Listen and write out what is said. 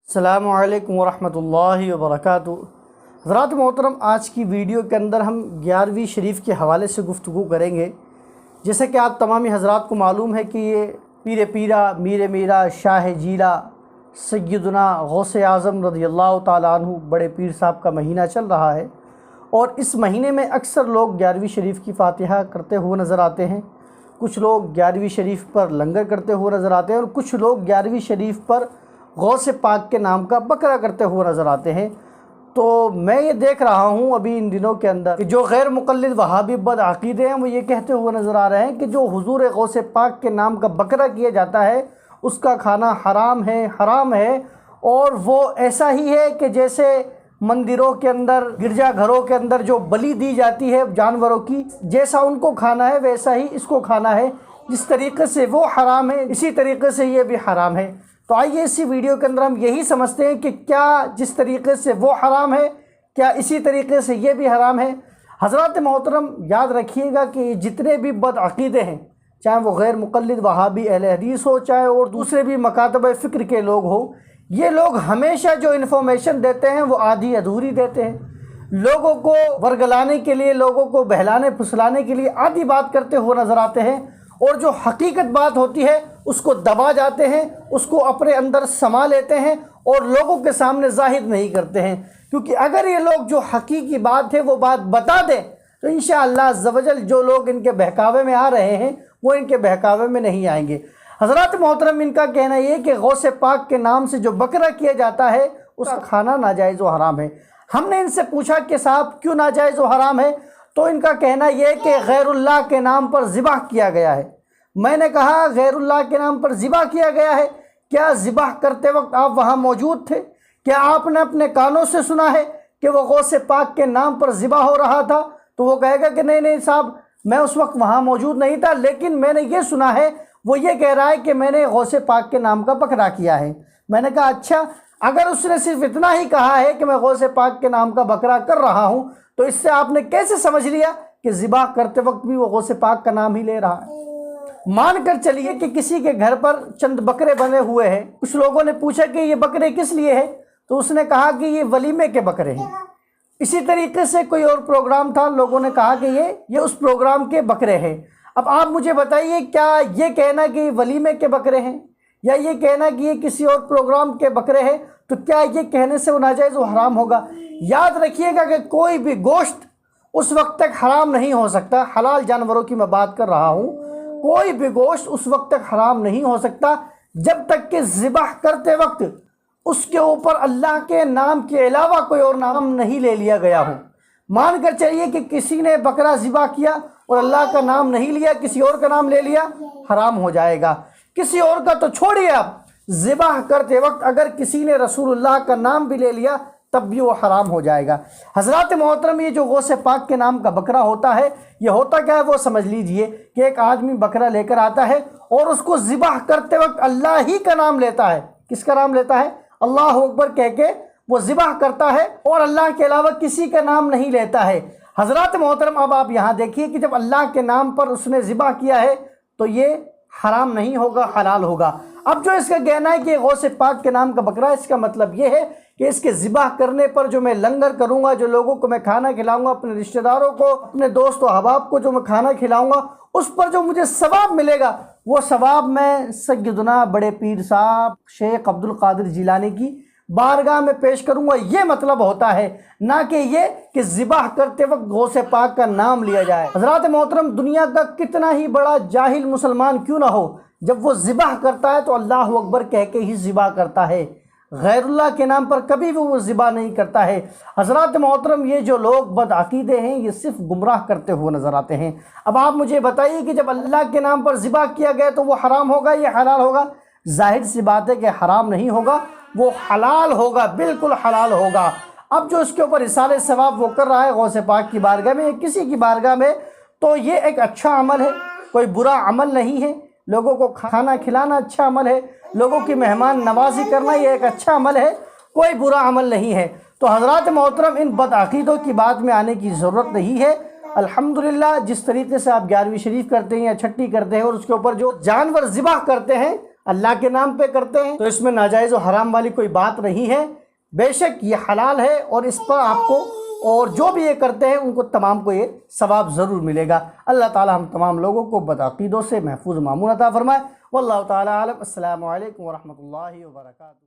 السلام علیکم ورحمۃ اللہ وبرکاتہ۔ حضرات محترم، آج کی ویڈیو کے اندر ہم 11ویں شریف کے حوالے سے گفتگو کریں گے۔ جیسے کہ آپ تمامی حضرات کو معلوم ہے کہ یہ پیر پیرا میر میرا شاہ جیلا سیدنا غوث اعظم رضی اللہ تعالیٰ عنہ بڑے پیر صاحب کا مہینہ چل رہا ہے، اور اس مہینے میں اکثر لوگ 11ویں شریف کی فاتحہ کرتے ہوئے نظر آتے ہیں۔ کچھ لوگ 11ویں شریف پر لنگر کرتے ہوئے نظر آتے ہیں، اور کچھ لوگ 11ویں شریف پر غوث پاک کے نام کا بکرا کرتے ہوئے نظر آتے ہیں۔ تو میں یہ دیکھ رہا ہوں ابھی ان دنوں کے اندر کہ جو غیر مقلد وہابی بد عقیدے ہیں وہ یہ کہتے ہوئے نظر آ رہے ہیں کہ جو حضور غوث پاک کے نام کا بکرا کیا جاتا ہے اس کا کھانا حرام ہے، اور وہ ایسا ہی ہے کہ جیسے مندروں کے اندر گرجا گھروں کے اندر جو بلی دی جاتی ہے جانوروں کی، جیسا ان کو کھانا ہے ویسا ہی اس کو کھانا ہے۔ جس طریقے سے وہ حرام ہے اسی طریقے سے یہ بھی حرام ہے۔ تو آئیے اسی ویڈیو کے اندر ہم یہی سمجھتے ہیں کہ کیا جس طریقے سے وہ حرام ہے کیا اسی طریقے سے یہ بھی حرام ہے۔ حضرات محترم، یاد رکھیے گا کہ جتنے بھی بد عقیدے ہیں، چاہے وہ غیر مقلد وہابی اہل حدیث ہو، چاہے اور دوسرے بھی مکاتب فکر کے لوگ ہوں، یہ لوگ ہمیشہ جو انفارمیشن دیتے ہیں وہ آدھی ادھوری دیتے ہیں۔ لوگوں کو ورگلانے کے لیے، لوگوں کو بہلانے پھسلانے کے لیے آدھی بات کرتے ہوئے نظر آتے ہیں، اور جو حقیقت بات ہوتی ہے اس کو دبا جاتے ہیں، اس کو اپنے اندر سما لیتے ہیں اور لوگوں کے سامنے ظاہر نہیں کرتے ہیں۔ کیونکہ اگر یہ لوگ جو حقیقی بات ہے وہ بات بتا دیں تو انشاءاللہ عز و جل جو لوگ ان کے بہکاوے میں آ رہے ہیں وہ ان کے بہکاوے میں نہیں آئیں گے۔ حضرات محترم، ان کا کہنا یہ ہے کہ غوث پاک کے نام سے جو بکرا کیا جاتا ہے اس کا کھانا ناجائز و حرام ہے۔ ہم نے ان سے پوچھا کہ صاحب کیوں ناجائز و حرام ہے، تو ان کا کہنا یہ ہے کہ غیر اللہ کے نام پر ذبح کیا گیا ہے۔ میں نے کہا غیر اللہ کے نام پر ذبح کیا گیا ہے، کیا ذبح کرتے وقت آپ وہاں موجود تھے؟ کیا آپ نے اپنے کانوں سے سنا ہے کہ وہ غوث پاک کے نام پر ذبح ہو رہا تھا؟ تو وہ کہے گا کہ نہیں صاحب، میں اس وقت وہاں موجود نہیں تھا، لیکن میں نے یہ سنا ہے، وہ یہ کہہ رہا ہے کہ میں نے غوث پاک کے نام کا بکرا کیا ہے۔ میں نے کہا اچھا، اگر اس نے صرف اتنا ہی کہا ہے کہ میں غوث پاک کے نام کا بکرا کر رہا ہوں، تو اس سے آپ نے کیسے سمجھ لیا کہ ذبح کرتے وقت بھی وہ غوث پاک کا نام ہی لے رہا ہے؟ مان کر چلیے کہ کسی کے گھر پر چند بکرے بنے ہوئے ہیں، کچھ لوگوں نے پوچھا کہ یہ بکرے کس لیے ہیں، تو اس نے کہا کہ یہ ولیمے کے بکرے ہیں۔ اسی طریقے سے کوئی اور پروگرام تھا، لوگوں نے کہا کہ یہ اس پروگرام کے بکرے ہیں۔ اب آپ مجھے بتائیے، کیا یہ کہنا کہ یہ ولیمے کے بکرے ہیں یا یہ کہنا کہ یہ کسی اور پروگرام کے بکرے ہیں، تو کیا یہ کہنے سے وہ ناجائز و حرام ہوگا؟ یاد رکھیے گا کہ کوئی بھی گوشت اس وقت تک حرام نہیں ہو سکتا، حلال جانوروں کی میں بات کر رہا ہوں، کوئی بھی گوشت اس وقت تک حرام نہیں ہو سکتا جب تک کہ ذبح کرتے وقت اس کے اوپر اللہ کے نام کے علاوہ کوئی اور نام نہیں لے لیا گیا ہو۔ مان کر چلیے کہ کسی نے بکرا ذبح کیا اور اللہ کا نام نہیں لیا، کسی اور کا نام لے لیا، حرام ہو جائے گا۔ کسی اور کا تو چھوڑیے، آپ ذبح کرتے وقت اگر کسی نے رسول اللہ کا نام بھی لے لیا تب بھی وہ حرام ہو جائے گا۔ حضرات محترم، یہ جو غوث پاک کے نام کا بکرا ہوتا ہے، یہ ہوتا کیا ہے وہ سمجھ لیجئے کہ ایک آدمی بکرا لے کر آتا ہے اور اس کو ذبح کرتے وقت اللہ ہی کا نام لیتا ہے۔ کس کا نام لیتا ہے؟ اللہ اکبر کہہ کے وہ ذبح کرتا ہے، اور اللہ کے علاوہ کسی کا نام نہیں لیتا ہے۔ حضرات محترم، اب آپ یہاں دیکھیے کہ جب اللہ کے نام پر اس نے ذبح کیا ہے تو یہ حرام نہیں ہوگا، حلال ہوگا۔ اب جو اس کا کہنا ہے کہ غوث پاک کے نام کا بکرا، اس کا مطلب یہ ہے کہ اس کے ذبح کرنے پر جو میں لنگر کروں گا، جو لوگوں کو میں کھانا کھلاؤں گا، اپنے رشتہ داروں کو، اپنے دوست و احباب کو جو میں کھانا کھلاؤں گا، اس پر جو مجھے ثواب ملے گا وہ ثواب میں سیدنا بڑے پیر صاحب شیخ عبد القادر جیلانی کی بارگاہ میں پیش کروں گا۔ یہ مطلب ہوتا ہے، نہ کہ یہ کہ ذبح کرتے وقت غوث پاک کا نام لیا جائے۔ حضرات محترم، دنیا کا کتنا ہی بڑا جاہل مسلمان کیوں نہ ہو، جب وہ ذبح کرتا ہے تو اللہ اکبر کہہ کے ہی ذبح کرتا ہے، غیر اللہ کے نام پر کبھی بھی وہ ذبح نہیں کرتا ہے۔ حضرات محترم، یہ جو لوگ بد عقیدے ہیں یہ صرف گمراہ کرتے ہوئے نظر آتے ہیں۔ اب آپ مجھے بتائیے کہ جب اللہ کے نام پر ذبح کیا گیا تو وہ حرام ہوگا یا حلال ہوگا؟ ظاہر سی بات ہے کہ حرام نہیں ہوگا، وہ حلال ہوگا، بالکل حلال ہوگا۔ اب جو اس کے اوپر اصالہ ثواب وہ کر رہا ہے غوث پاک کی بارگاہ میں یا کسی کی بارگاہ میں، تو یہ ایک اچھا عمل ہے، کوئی برا عمل نہیں ہے۔ لوگوں کو کھانا کھلانا اچھا عمل ہے، لوگوں کی مہمان نوازی کرنا یہ ایک اچھا عمل ہے، کوئی برا عمل نہیں ہے۔ تو حضرات محترم، ان بد عقیدوں کی بات میں آنے کی ضرورت نہیں ہے۔ الحمدللہ جس طریقے سے آپ 11ویں شریف کرتے ہیں یا چھٹی کرتے ہیں اور اس کے اوپر جو جانور ذبح کرتے ہیں، اللہ کے نام پہ کرتے ہیں تو اس میں ناجائز و حرام والی کوئی بات نہیں ہے، بے شک یہ حلال ہے، اور اس پر آپ کو اور جو بھی یہ کرتے ہیں ان کو تمام کو یہ ثواب ضرور ملے گا۔ اللہ تعالی ہم تمام لوگوں کو بدعقیدوں سے محفوظ مامون عطا فرمائے۔ واللہ تعالی عالم۔ السلام علیکم ورحمۃ اللہ وبرکاتہ۔